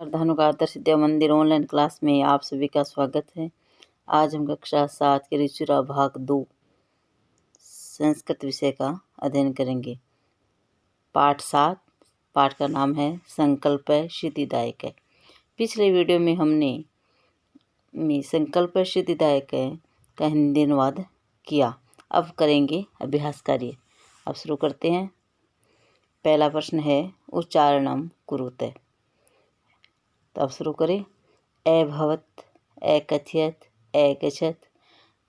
धनुका आदर्श विद्या मंदिर online class में आप सभी का स्वागत है। आज हम कक्षा 7 के ऋचुरा भाग 2 संस्कृत विषय का अध्ययन करेंगे। पाठ 7, पाठ का नाम है संकल्प सिद्धिदायक है। पिछले वीडियो में हमने संकल्प सिद्धिदायक का हिंदी अनुवाद किया। अब करेंगे अभ्यास कार्य। अब शुरू करते हैं। पहला प्रश्न है उच्चारणम कुरुते। तो अब शुरू करें। अभवत, अकथयत, अगच्छत,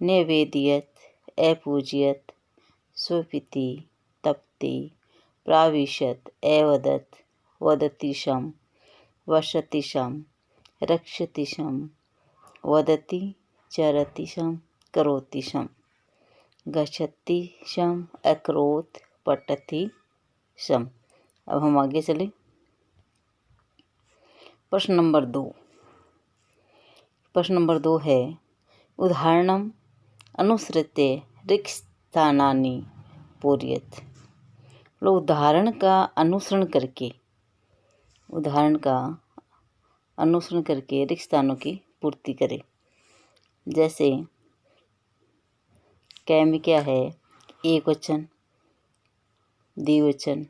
निवेदयत, अपूजयत, स्वपिति, तप्ति, प्राविशत, अवदत, वदतिशम, वसतिशम, रक्षतिशम, वदति, चरतिशम, करोतिशम, गच्छतिशम, अकरोत्, पठति शम। अब हम आगे चलें। प्रश्न नंबर 2। प्रश्न नंबर 2 है उदाहरणम अनुसृत्य रिक्तस्थानानि पूरयेत्। मतलब उदाहरण का अनुसरण करके रिक्त स्थानों की पूर्ति करें। जैसे कै में क्या है, एक वचन, द्विवचन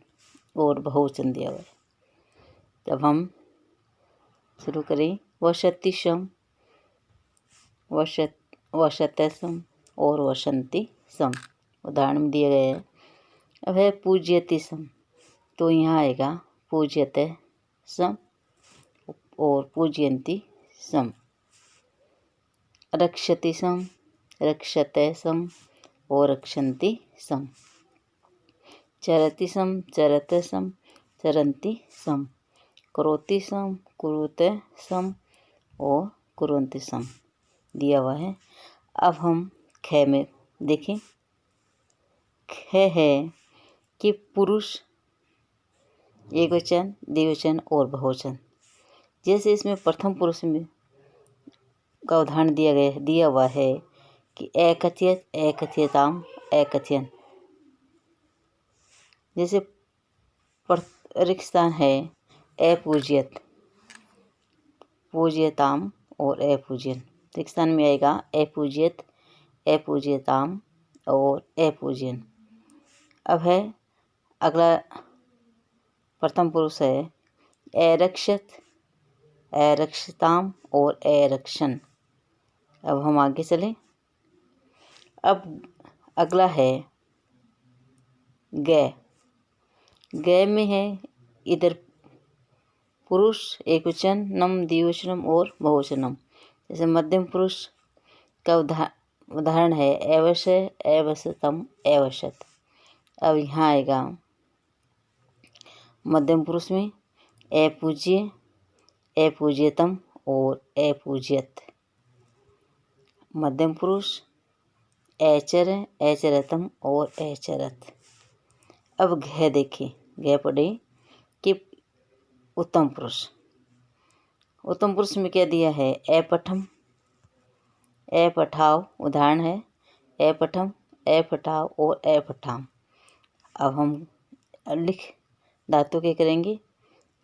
और बहुवचन दिया हुआ है। तब हम शुरू करें। वसतिशम, वसतसम और वसंती सम उदाहरण में दिए गए हैं। अब है पूज्यति सम, तो यहाँ आएगा पूज्यते सम और पूज्यंती सम। रक्षति सम, रक्षते सम और रक्षन्ति सम। चरति सम, चरते सम, चरन्ति सम। करोति सम, कुरुते सम और कुर्वन्ति सम दिया हुआ है। अब हम ख में देखें। ख है कि पुरुष, एकवचन, द्विवचन और बहुवचन। जैसे इसमें प्रथम पुरुष में का उदाहरण दिया हुआ है कि अकथयत, अकथयताम, अकथयन। जैसे रिक्त स्थान है अपूज्यत, पूज्यताम और अपूज्यन। रिक्त स्थान में आएगा अपूज्यत, अपूज्यताम और अपूज्यन। अब है अगला प्रथम पुरुष है अरक्षत, अरक्षताम और अरक्षन। अब हम आगे चलें। अब अगला है गै। गै में है इधर पुरुष, एकवचन, नम, द्विवचनम और बहुवचनम। जैसे मध्यम पुरुष का उदाहरण है अवश्य, अवश्यतम, अवश्यत। अब यहाँ आएगा मध्यम पुरुष में अपूज्य, अपूज्यतम और अपूज्यत। मध्यम पुरुष अचर, अचरतम और अचरत। अब घ देखिए, घ पढ़े कि उत्तम पुरुष। उत्तम पुरुष में क्या दिया है, अपठम, अपठाव उदाहरण है अपठम, अपठाव और अपठाम। अब हम लिख धातु के करेंगे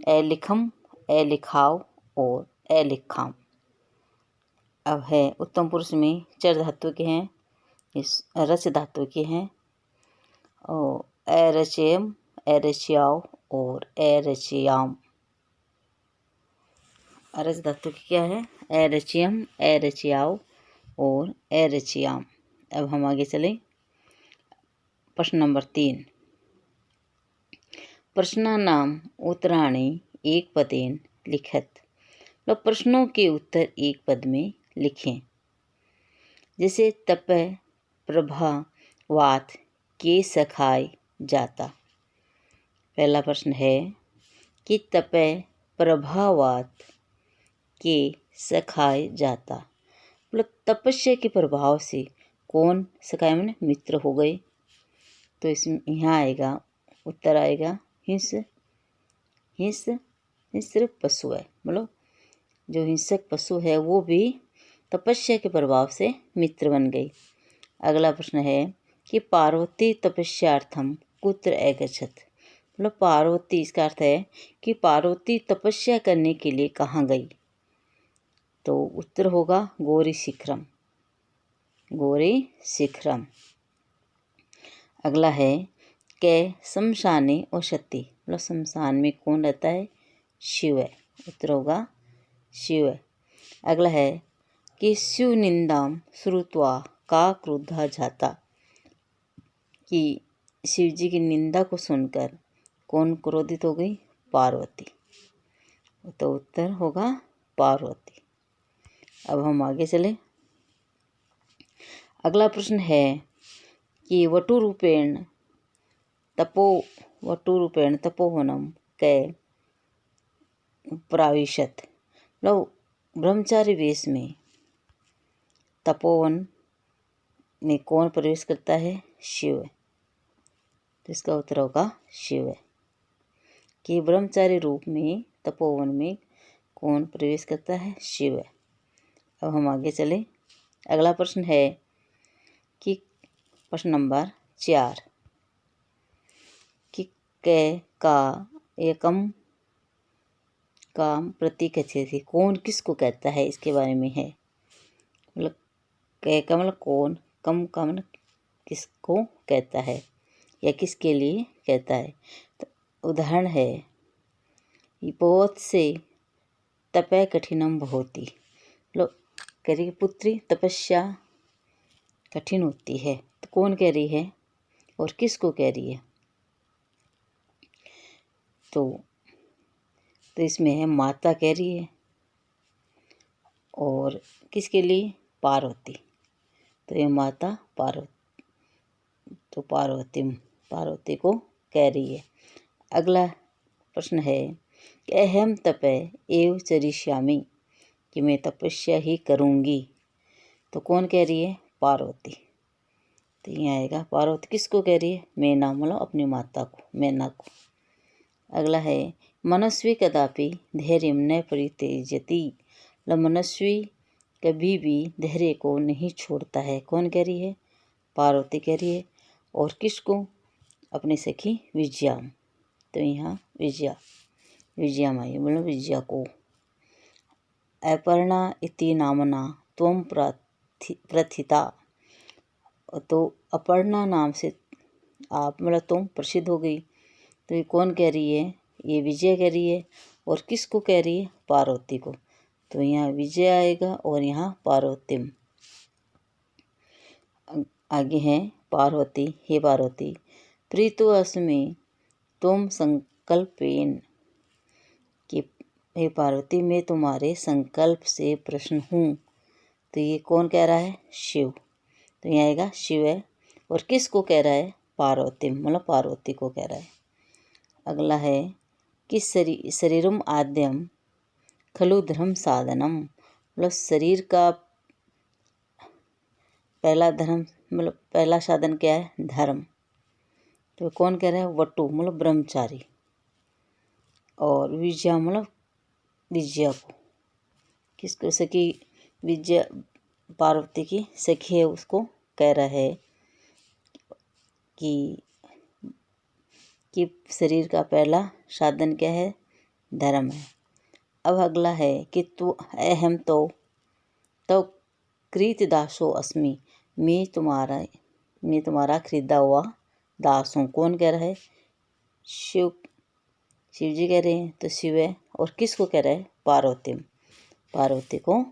अलिखम, अलिखाव और अलिखाम। अब है उत्तम पुरुष में चर धातु के हैं, इस रच धातु के हैं और अरचयम, अरचयाव और अरचयाम। अरच धातु की क्या है, अरचियम, अरचियाव और अरचियाम। अब हम आगे चलें। प्रश्न नंबर 3। प्रश्नानाम उत्तराणि एक पदेन लिखत। मतलब प्रश्नों के उत्तर एक पद में लिखें। जैसे तप प्रभा वात के सखाय जाता। पहला प्रश्न है कि तप प्रभावात के सखाय जाता। मतलब तपस्या के प्रभाव से कौन सखाय माने मित्र हो गए। तो इसमें यहाँ आएगा उत्तर आएगा हिंस। हिंस सिर्फ पशु है, मतलब जो हिंसक पशु है वो भी तपस्या के प्रभाव से मित्र बन गई। अगला प्रश्न है कि पार्वती तपस्यार्थम कुत्र अगच्छत। मतलब पार्वती, इसका अर्थ है कि पार्वती तपस्या करने के लिए कहाँ गई? तो उत्तर होगा गौरी शिखरम, गौरी शिखरम। अगला है कै शमशाने औषधि, मतलब शमशान में कौन रहता है? शिव है, उत्तर होगा शिव है। अगला है कि शिव निंदाम श्रुत्वा का क्रुद्धा जाता, कि शिव जी की निंदा को सुनकर कौन क्रोधित हो गई? पार्वती, तो उत्तर होगा पार्वती। अब हम आगे चले। अगला प्रश्न है कि वटुरूपेण तपोवनम कै प्राविशत, मतलब ब्रह्मचारी वेश में तपोवन में कौन प्रवेश करता है? शिव। तो इसका उत्तर होगा शिव है, कि ब्रह्मचारी रूप में तपोवन में कौन प्रवेश करता है? शिव है। अब हम आगे चले। अगला प्रश्न है कि प्रश्न नंबर 4 कि कै का एकम काम प्रतिकथ्य थी, कौन किसको कहता है? इसके बारे में है, मतलब कै का मतलब कौन, कम का मतलब किसको कहता है या किसके लिए कहता है। तो उदाहरण है बहुत से तपय कठिनम भवति, मतलब कह रही पुत्री तपस्या कठिन होती है, तो कौन कह रही है और किसको कह रही है? तो इसमें है माता कह रही है, और किसके लिए? पार्वती, तो ये माता पार्वती, तो पार्वती को कह रही है। अगला प्रश्न है कि अहम तपय एव चरिष्यामि, कि मैं तपस्या ही करूँगी, तो कौन कह रही है? पार्वती, तो यहाँ आएगा पार्वती किसको कह रही है? मैना, मतलब अपनी माता को, मैना को। अगला है मनस्वी कदापि धैर्य न परित्यजति, मतलब मनस्वी कभी भी धैर्य को नहीं छोड़ता है, कौन कह रही है? पार्वती कह रही है, और किसको? अपनी सखी विजया, तो यहाँ विजया माई, मतलब विजया को। अपर्णा इति नामना त्वं प्रथिता, तो अपर्णा नाम से आप, मतलब तुम प्रसिद्ध हो गई, तो ये कौन कह रही है? ये विजय कह रही है, और किसको कह रही है? पार्वती को, तो यहाँ विजय आएगा और यहाँ पार्वतीम। आगे है पार्वती, हे पार्वती प्रीतो अस्मि तुम संकल्पेन, कि हे पार्वती मैं तुम्हारे संकल्प से प्रसन्न हूँ, तो ये कौन कह रहा है? शिव, तो यहाँ आएगा शिव है, और किसको कह रहा है? पार्वती, मतलब पार्वती को कह रहा है। अगला है कि शरीरम आद्यम खलु धर्म साधनम, मतलब शरीर का पहला धर्म, मतलब पहला साधन क्या है? धर्म, तो कौन कह रहा है? वटु, मतलब ब्रह्मचारी, और विजया मतलब विजया को, किसको? सखी विजया, पार्वती की सखी है, उसको कह रहा है कि शरीर का पहला साधन क्या है? धर्म है। अब अगला है कि तू अहम तो कृतदासो अस्मि, मैं तुम्हारा खरीदा हुआ दास हूँ, कौन कह रहा है? शिव जी कह रहे हैं, तो शिव है, और किसको कह रहा है? पार्वती को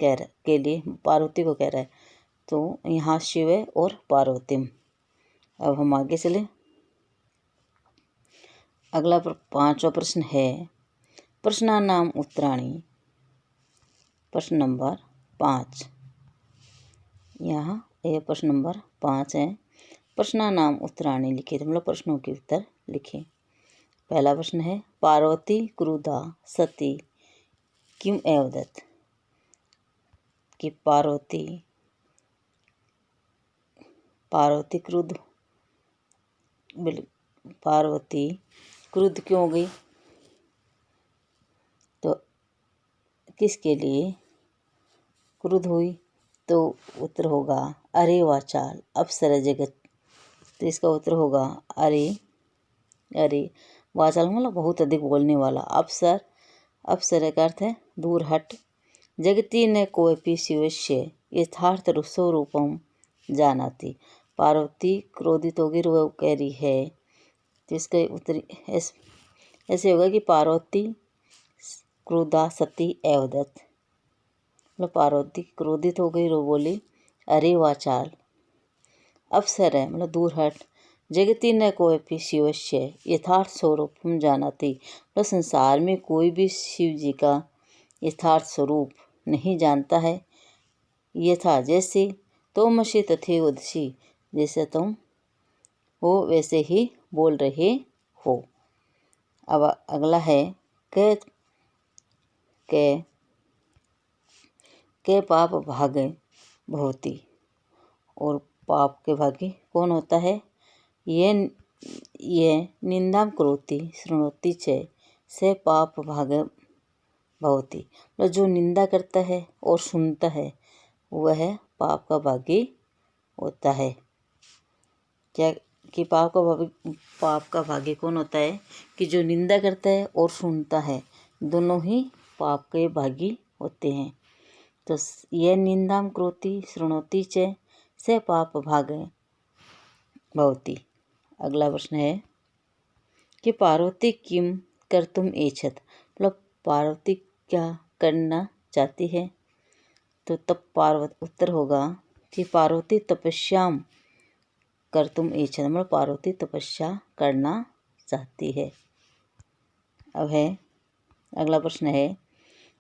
पार्वती को कह रहा है, तो यहाँ शिव है और पार्वतीम। अब हम आगे चले। अगला 5वां प्रश्न है प्रश्नानाम उत्तराणि, प्रश्न नंबर 5। यहाँ यह प्रश्न नंबर 5 है। प्रश्नानाम उत्तराणि लिखे, तो मतलब प्रश्नों के उत्तर लिखें। पहला प्रश्न है पार्वती क्रुद्धा सती किम एवदत्, कि पार्वती क्रुद्ध क्यों हो गई, तो किसके लिए क्रुद्ध हुई? तो उत्तर होगा अरे वाचाल अप्सरा जगत, तो इसका उत्तर होगा अरे अरे वाचाल मतलब बहुत अधिक बोलने वाला। अप्सर, अप्सर का अर्थ है दूर हट। जगती न कोऽपि शिवस्य यथार्थ स्वरूपम जानाति। पार्वती क्रोधित होगी, वो कह रही है, तो इसका उत्तर ऐसे होगा कि पार्वती क्रोधा सती एवदत, मतलब पार्वती क्रोधित हो गई, रो बोली अरे वाचाल। अप्सर है मतलब दूर हट। जगती न कोऽपि शिवस्य यथार्थ स्वरूपम जानाति, मतलब संसार में कोई भी शिव जी का यथार्थ स्वरूप नहीं जानता है। यथा जैसे तोमसि तथैवसि, जैसे तुम हो वैसे ही बोल रहे हो। अब अगला है के पाप भागे भवति, और पाप के भागी कौन होता है? ये निंदा करोति शृणोति च से पाप भागे भवति, मतलब जो निंदा करता है और सुनता है वह पाप का भागी होता है। क्या कि पाप का भागी कौन होता है? कि जो निंदा करता है और सुनता है, दोनों ही पाप के भागी होते हैं। तो यह निंदाम करोति शृणोति च से पाप भागे भवति। अगला प्रश्न है कि पार्वती किम कर्तुम एच्छत, मतलब पार्वती क्या करना चाहती है? तो तब उत्तर होगा कि पार्वती तपस्याम कर्तुम एच्छत, मतलब पार्वती तपस्या करना चाहती है। अब है अगला प्रश्न है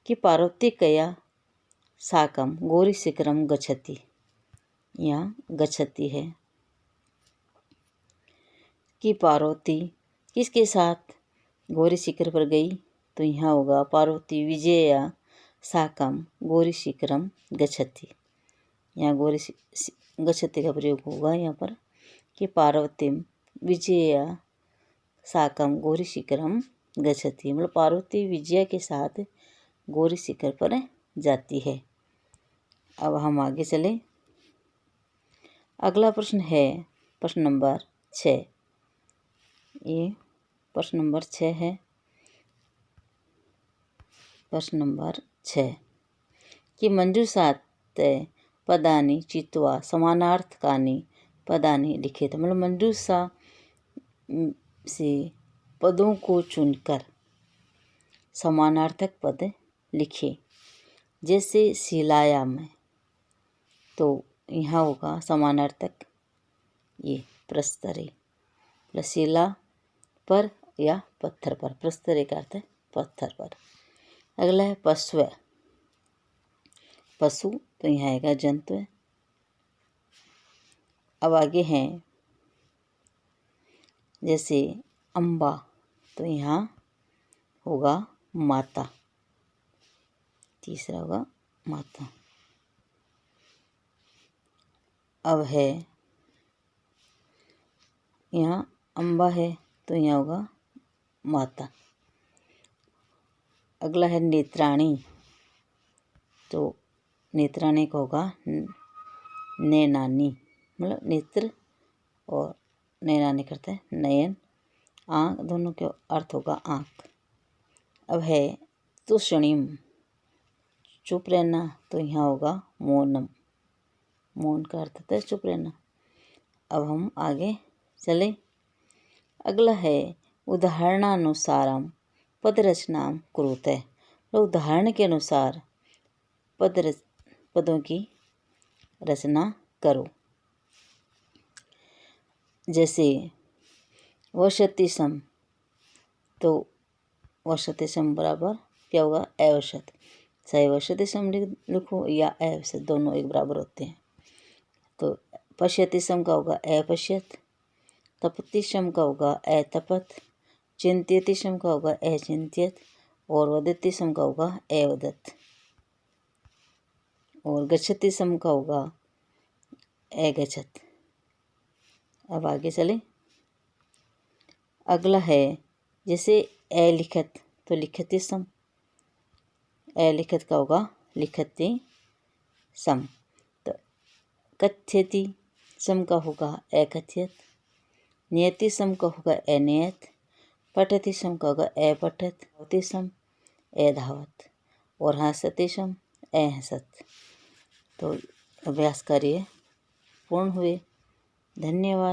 कि पार्वती कया साकम गौरी शिखरम गच्छति, यहाँ गच्छति है कि पार्वती किसके साथ गौरी शिखर पर गई? तो यहाँ होगा पार्वती विजया साकम गौरी शिखरम गच्छति। यहाँ गौरी गच्छति का प्रयोग होगा यहाँ पर कि पार्वती विजया साकम गौरी शिखरम गच्छति, मतलब पार्वती विजया के साथ गौरी शिखर पर जाती है। अब हम आगे चलें। अगला प्रश्न है प्रश्न नंबर 6। ये प्रश्न नंबर 6 है। प्रश्न नंबर 6 कि मंजूषात पदानि चित्वा समानार्थकानि पदानि लिखित, मतलब मंजूषा से पदों को चुनकर समानार्थक पद लिखे। जैसे शिलायाम है, तो यहाँ होगा समानार्थक ये प्रस्तरे, शिला पर या पत्थर पर, प्रस्तरे का अर्थ है पत्थर पर। अगला है पशु, पशु तो यहाँ आएगा जंतु है। अब आगे हैं जैसे अम्बा, तो यहाँ होगा माता, तीसरा होगा माता। अब है यहाँ अम्बा है, तो यहाँ होगा माता। अगला है नेत्राणी, तो नेत्राणी का होगा नैनानी, मतलब नेत्र और नैनानी करते हैं नयन, आँख, दोनों के अर्थ होगा आँख। अब है तुषणिम, चुप रहना, तो यहाँ होगा मौनम, मौन का अर्थ होता है चुप रहना। अब हम आगे चले। अगला है उदाहरणानुसारम पद रचना कुरुते, तो उदाहरण के अनुसार पदों की रचना करो। जैसे वसति सम, तो वसति सम बराबर क्या होगा अवसत, चाहे वसति सम लिखो या अवसत, दोनों एक बराबर होते हैं। तो पश्यति सम का होगा अपश्यत, तपति सम का होगा अतपत, चिंत्यति सम का होगा अचिंत्यत, और वदति सम का होगा अवदत, और गच्छति सम का होगा अगच्छत। अब आगे चले। अगला है जैसे अलिखत, तो लिखति सम, अलिखत का होगा लिखति सम। तो कथ्यति सम का होगा अकथ्यत, नियति सम का होगा अनियत, पठति स्म का होगा ए पठत, धावति स्म ए धावत और हंसति स्म ए हंसत। तो अभ्यास कार्य पूर्ण हुए। धन्यवाद।